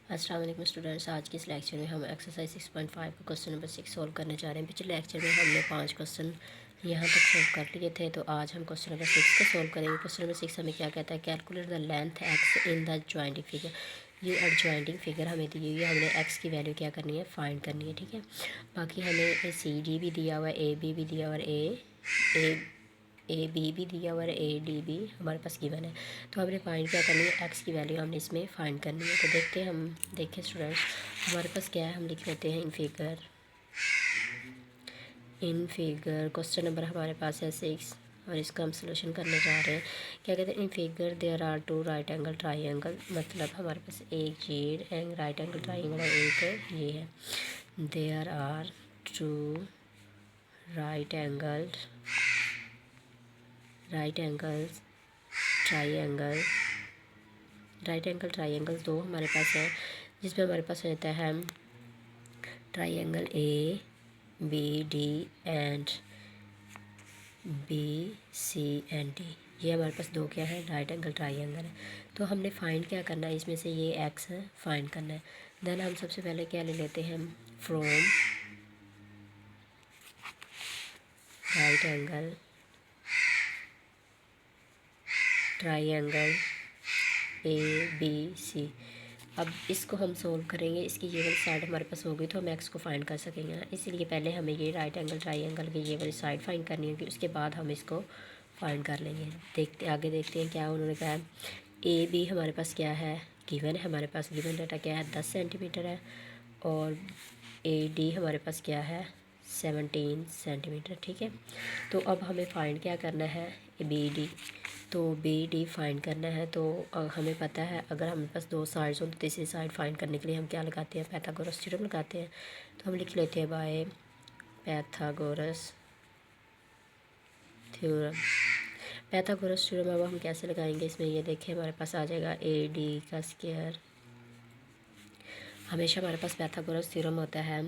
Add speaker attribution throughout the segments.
Speaker 1: अस्सलाम वालेकुम स्टूडेंट्स। आज के इस लेक्चर में हम एक्सरसाइज 6.5 का क्वेश्चन नंबर 6 सॉल्व करने जा रहे हैं। पिछले लेक्चर में हमने 5 क्वेश्चन यहाँ तक सॉल्व कर लिए थे, तो आज हम क्वेश्चन नंबर 6 को सॉल्व करेंगे। क्वेश्चन नंबर 6 हमें क्या कहता है, calculate the length x in the jointing figure. ये एडजॉइंटिंग फिगर हमें दी हुई है, हमने एक्स की वैल्यू क्या करनी है, फाइंड करनी है। ठीक है, बाकी हमें सी डी भी दिया हुआ है, ए बी भी दिया हुआ है, ए बी भी दिया हुआ है, ए डी भी हमारे पास गिवन है। तो हमने फाइंड क्या करनी है, एक्स की वैल्यू हमने इसमें फाइंड करनी है। तो देखते हैं, हम देखें स्टूडेंट्स, हमारे पास क्या है, हम लिख लेते हैं इन फिगर क्वेश्चन नंबर हमारे पास है 6 और इसका हम सोल्यूशन करने जा रहे हैं। क्या कहते हैं, in figure there are 2 right angle triangle, मतलब हमारे पास एक ये राइट एंगल ट्राइंगल और एक ये है। There are 2 right angle triangle दो हमारे पास है, जिसमें हमारे पास रहता है triangle A B D and B C and D. ये हमारे पास दो क्या है, राइट एंगल ट्राइंगल है। तो हमने फाइंड क्या करना है, इसमें से ये एक्स फाइंड करना है। देन हम सबसे पहले क्या ले लेते हैं, from right angle triangle A B C. अब इसको हम सोल्व करेंगे, इसकी ये वाली साइड हमारे पास होगी तो हम एक्स को फाइंड कर सकेंगे ना। इसीलिए पहले हमें ये राइट एंगल ट्राइंगल की ये वाली साइड फाइंड करनी होगी, उसके बाद हम इसको फाइंड कर लेंगे। आगे देखते हैं क्या उन्होंने कहा है। ए बी हमारे पास क्या है, गिवन है, हमारे पास गिवन डाटा क्या है, 10 सेंटीमीटर है। और ए डी हमारे पास क्या है, 17 सेंटीमीटर। ठीक है, तो अब हमें फाइंड क्या करना है, बी डी। तो बी डी फाइंड करना है। तो हमें पता है, अगर हमारे पास दो साइड्स हो तो तीसरी साइड फाइंड करने के लिए हम क्या लगाते हैं, पाइथागोरस थ्योरम लगाते हैं। तो हम लिख लेते हैं बाय पाइथागोरस थ्योरम। अब हम कैसे लगाएंगे, इसमें ये देखें, हमारे पास आ जाएगा ए डी का स्क्वायर। हमेशा हमारे पास पाइथागोरस थ्योरम होता है,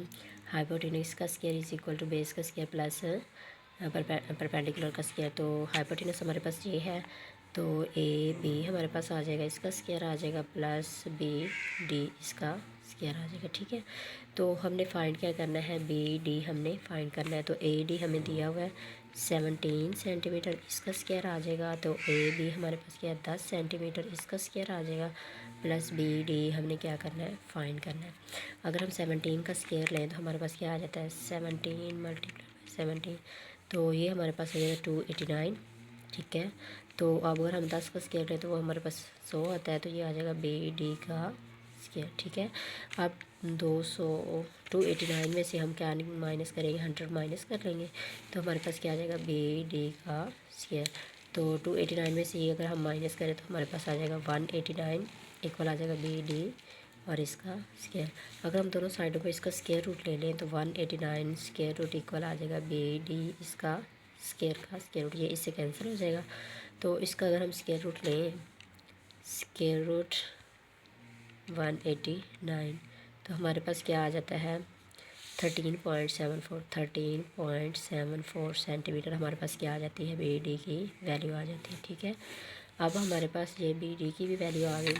Speaker 1: हाइपोटेनस का square is equal to base का स्क्वायर प्लस परपेंडिकुलर का स्क्वायर। तो हाइपोटेनस हमारे पास ये है, तो ए बी हमारे पास आ जाएगा, इसका स्क्वायर आ जाएगा, प्लस बी डी इसका स्क्वायर आ जाएगा। ठीक है, तो हमने फाइंड क्या करना है, बी डी हमने फाइंड करना है। तो ए डी हमें दिया हुआ है 17 सेंटीमीटर, इसका स्क्वायर आ जाएगा। तो ए बी हमारे पास क्या है, 10 सेंटीमीटर, इसका स्क्वायर आ जाएगा, प्लस बी डी हमने क्या करना है, फाइंड करना है। अगर हम 17 का स्क्वायर लें तो हमारे पास क्या आ जाता है, 17 मल्टीप्लाई 17, तो ये हमारे पास हो जाएगा 289। ठीक है, तो अब अगर हम 10 का स्क्वायर लें तो वो हमारे पास 100 आता है, तो ये आ जाएगा बी डी का स्क्वायर। ठीक है, अब 289 में से हम क्या माइनस करेंगे, 100 माइनस कर लेंगे, तो हमारे पास क्या आ जाएगा, बी डी का स्क्वायर। तो 289 में से ये अगर हम माइनस करें तो हमारे पास आ जाएगा 189 इक्वल आ जाएगा बी डी और इसका स्क्वायर। अगर हम दोनों साइडों पर इसका स्क्वायर रूट ले लें तो 189 स्क्वायर रूट इक्वल आ जाएगा बी डी इसका स्क्वायर का स्क्वायर रूट, ये इससे कैंसिल हो जाएगा। तो इसका अगर हम स्क्वायर रूट लें, स्क्वायर रूट 189, तो हमारे पास क्या आ जाता है, 13.74 सेंटीमीटर हमारे पास क्या आ जाती है, बी डी की वैल्यू आ जाती है। ठीक है, अब हमारे पास ये बी डी की भी वैल्यू आ गई।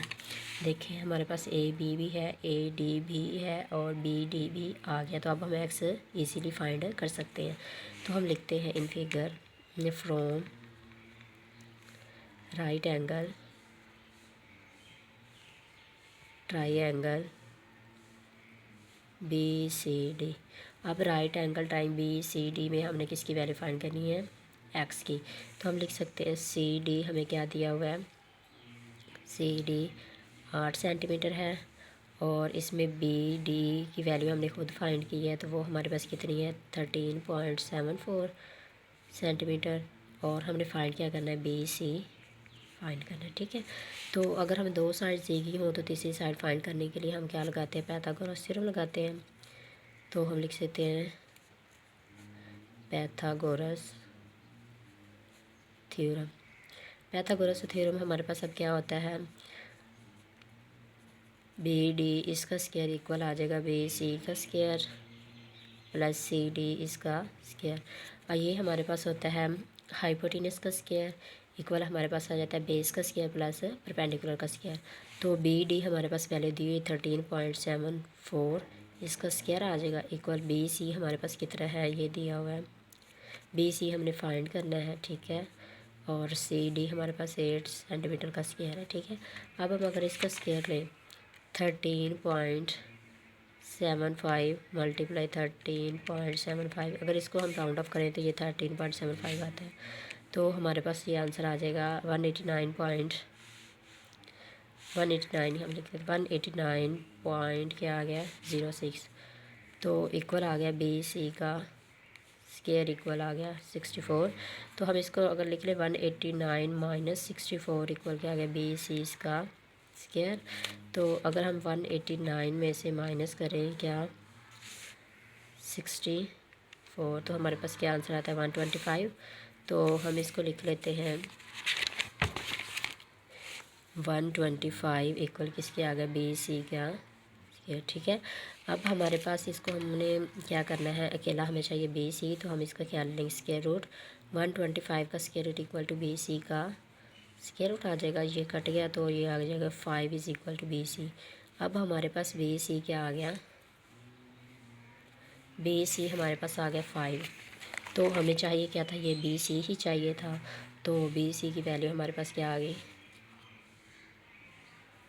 Speaker 1: देखें, हमारे पास ए बी भी है, ए डी भी है और बी डी भी आ गया। तो अब हम एक्स इजीली फाइंड कर सकते हैं। तो हम लिखते हैं in figure from right angle triangle B C D. अब right angle triangle B C D में हमने किसकी वैल्यू फाइंड करनी है, एक्स की। तो हम लिख सकते हैं सी डी हमें क्या दिया हुआ है, सी डी 8 सेंटीमीटर है और इसमें बी डी की वैल्यू हमने खुद फाइंड की है, तो वो हमारे पास कितनी है, 13.74 सेंटीमीटर। और हमने फाइंड क्या करना है, बी सी फाइंड करना है। ठीक है, तो अगर हमें दो साइड दी गई हो तो तीसरी साइड फाइंड करने के लिए हम क्या लगाते हैं, पाइथागोरस थ्योरम लगाते हैं। तो हम लिख सकते हैं पाइथागोरस थ्योरम हमारे पास अब क्या होता है, बी डी इसका स्क्वायर इक्वल आ जाएगा बी सी का स्क्वायर प्लस सी डी इसका स्क्वायर। और ये हमारे पास होता है हाइपोटेनस का स्क्वायर इक्वल हमारे पास आ जाता है बेस का स्क्वायर प्लस परपेंडिकुलर का स्क्वायर। तो बी डी हमारे पास वैल्यू दी हुई 13.74, इसका स्क्वायर आ जाएगा इक्वल बी सी हमारे पास कितना है ये दिया हुआ है, बी सी हमने फाइंड करना है, ठीक है। और सी डी हमारे पास 8 सेंटीमीटर का स्क्वायर है, ठीक है। अब हम अगर इसका स्क्वायर लें 13.75 मल्टीप्लाई 13.75, अगर इसको हम राउंड ऑफ करें तो ये 13.75 आता है। तो हमारे पास ये आंसर आ जाएगा 189 हम लिखते हैं 189 पॉइंट क्या आ गया 06। तो इक्वल आ गया बी सी का स्क्वायर इक्वल आ गया 64। तो हम इसको अगर लिख लें 189 माइनस 64 इक्वल क्या आ गया बी सी का स्क्वायर। तो अगर हम 189 में से माइनस करें क्या 64, तो हमारे पास क्या आंसर आता है 125। तो हम इसको लिख लेते हैं 125 इक्वल किसके आ गया बी सी का स्क्वायर, ठीक है। अब हमारे पास इसको हमने क्या करना है, अकेला हमें चाहिए बी सी, तो हम इसका क्या लेंगे स्क्वायर रूट 125 का square root equal to B C का स्क्वायर रूट आ जाएगा, ये कट गया तो ये आ जाएगा 5 इज़ इक्वल टू बी सी। अब हमारे पास बी सी क्या आ गया, बी सी हमारे पास आ गया 5। तो हमें चाहिए क्या था, ये बी सी ही चाहिए था। तो बी सी की वैल्यू हमारे पास क्या आ गई,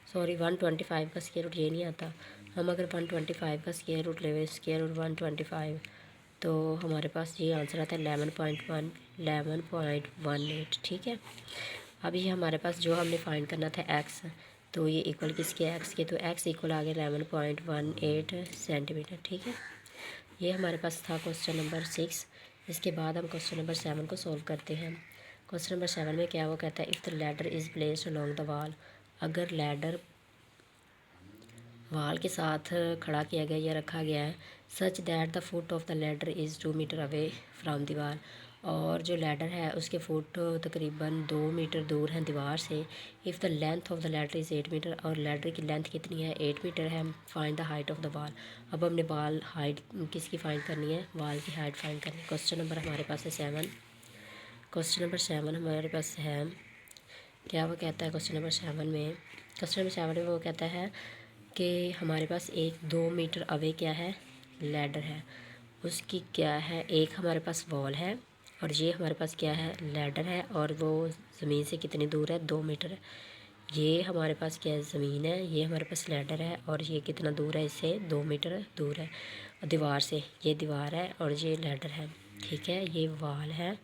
Speaker 1: सॉरी 125 का स्क्वायर रूट ये नहीं आता। हम अगर 125 का स्क्वायर रूट ले स्क्वायर रूट 125, तो हमारे पास ये आंसर आता है 11.18, ठीक है। अब ये हमारे पास जो हमने फाइंड करना था एक्स, तो ये इक्वल किसके एक्स के, तो एक्स इक्वल आ गया 11.18 सेंटीमीटर, ठीक है। ये हमारे पास था क्वेश्चन नंबर 6। इसके बाद हम क्वेश्चन नंबर 7 को सॉल्व करते हैं। क्वेश्चन नंबर 7 में क्या वो कहता है, if the ladder is placed along the वाल, अगर लैडर वाल के साथ खड़ा किया गया या रखा गया है, such that the foot of the ladder is 2 metre away from दीवार, और जो लैडर है उसके फुट तकरीबन 2 मीटर दूर है दीवार से। If the length of the ladder is 8 metre, और लैडर की लेंथ कितनी है 8 मीटर है। Find the height of the वाल, अब हमने वाल हाइट किसकी फाइंड करनी है, वाल की हाइट फाइंड करनी है। क्वेश्चन नंबर हमारे पास है 7। क्वेश्चन नंबर 7 हमारे पास है, क्या वो कहता है क्वेश्चन नंबर 7 में, क्वेश्चन नंबर 7 में वो कहता है कि हमारे पास एक 2 मीटर अवे क्या है लैडर है, उसकी क्या है, एक हमारे पास वॉल है और ये हमारे पास क्या है लैडर है, और वो ज़मीन से कितनी दूर है 2 मीटर है। ये हमारे पास क्या है ज़मीन है, ये हमारे पास लैडर है, और ये कितना दूर है इससे 2 मीटर दूर है दीवार से, ये दीवार है और ये लैडर है, ठीक है। ये वॉल है,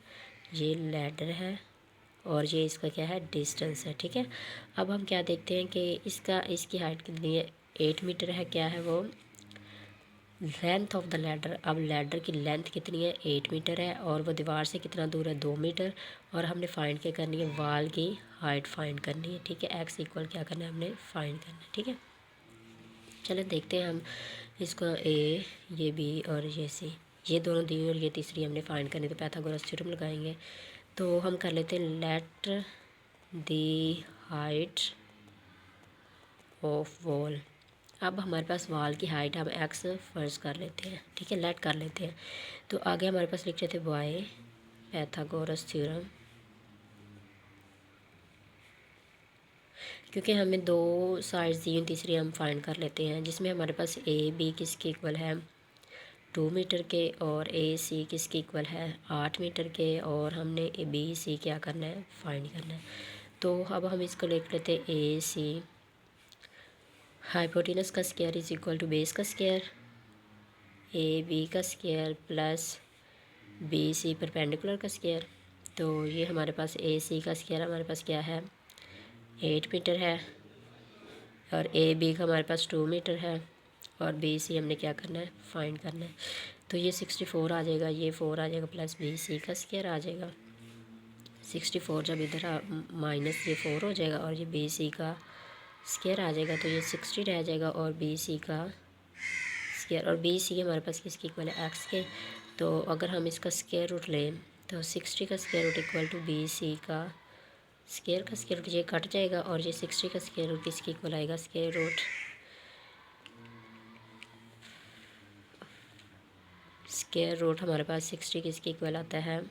Speaker 1: ये लैडर है, और ये इसका क्या है डिस्टेंस है, ठीक है। अब हम क्या देखते हैं कि इसकी हाइट कितनी है 8 मीटर है, क्या है वो लेंथ ऑफ द लैडर। अब लैडर की लेंथ कितनी है 8 मीटर है, और वो दीवार से कितना दूर है 2 मीटर, और हमने फाइंड क्या करनी है वाल की हाइट फाइंड करनी है, ठीक है। एक्स इक्वल क्या करना है हमने फाइंड करना है, ठीक है। चलो देखते हैं हम इसको ये बी और ये सी, ये दोनों दी और ये तीसरी हमने फाइंड करनी, तो पाइथागोरस थ्योरम लगाएंगे। तो हम कर लेते हैं let the height of wall. अब हमारे पास वॉल की हाइट हम एक्स फर्ज कर लेते हैं, ठीक है, लेट कर लेते हैं। तो आगे हमारे पास लिख लेते बाय पाइथागोरस थ्योरम, क्योंकि हमें 2 साइड्स दी तीसरी हम फाइंड कर लेते हैं, जिसमें हमारे पास ए बी किसके इक्वल है 2 मीटर के, और ए सी किसके इक्वल है 8 मीटर के, और हमने ए बी सी क्या करना है फाइंड करना है। तो अब हम इसको लिख लेते हैं ए सी हाइपोटेनस का square is equal to base का स्क्वायर, ए बी का square plus B C perpendicular का स्क्वायर। तो ये हमारे पास ए सी का स्क्वायर हमारे पास क्या है 8 मीटर है, और ए बी का हमारे पास 2 मीटर है, और बी सी हमने क्या करना है फाइंड करना है। तो ये 64 आ जाएगा, ये 4 आ जाएगा, प्लस बी सी का स्क्वायर आ जाएगा 64, जब इधर माइनस ये 4 हो जाएगा, और ये बी सी का स्क्वायर आ जाएगा, तो ये 60 रह जाएगा, और बी सी का स्क्वायर, और बी सी हमारे पास किसकी इक्वल है एक्स के। तो अगर हम इसका स्क्वायर रूट लें तो 60 का square root equal to B C का स्क्वायर रूट, ये कट जाएगा, और ये 60 का स्क्वायर रूट किसकी इक्वल आएगा स्क्वायर रूट हमारे पास 60 किसकी इक्वल आता है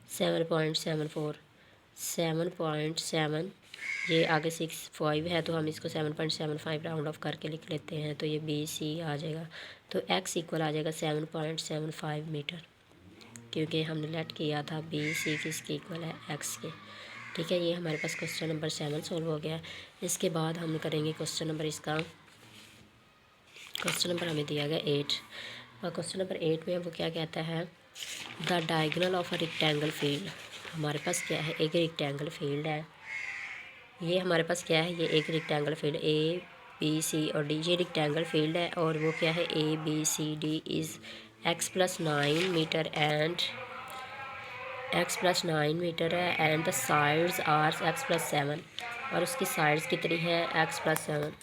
Speaker 1: 7.74 ये आगे 6 5 है तो हम इसको 7.75 राउंड ऑफ करके लिख लेते हैं, तो ये BC आ जाएगा। तो x इक्वल आ जाएगा 7.75 मीटर, क्योंकि हमने लेट किया था BC किसके इक्वल है, x के। ठीक है, ये हमारे पास क्वेश्चन नंबर 7 सॉल्व हो गया। इसके बाद हम करेंगे क्वेश्चन नंबर क्वेश्चन नंबर हमें दिया गया 8, और क्वेश्चन नंबर 8 में वो क्या कहता है, the diagonal of a rectangle field. हमारे पास क्या है, एक रेक्टेंगल फील्ड है। ये हमारे पास क्या है, ये एक rectangle field A B C और D, ये रेक्टेंगल फील्ड है, और वो क्या है ABCD is x+9 metre and x+9 metre है, and the sides are x+7, और उसकी साइड्स कितनी है, x+7।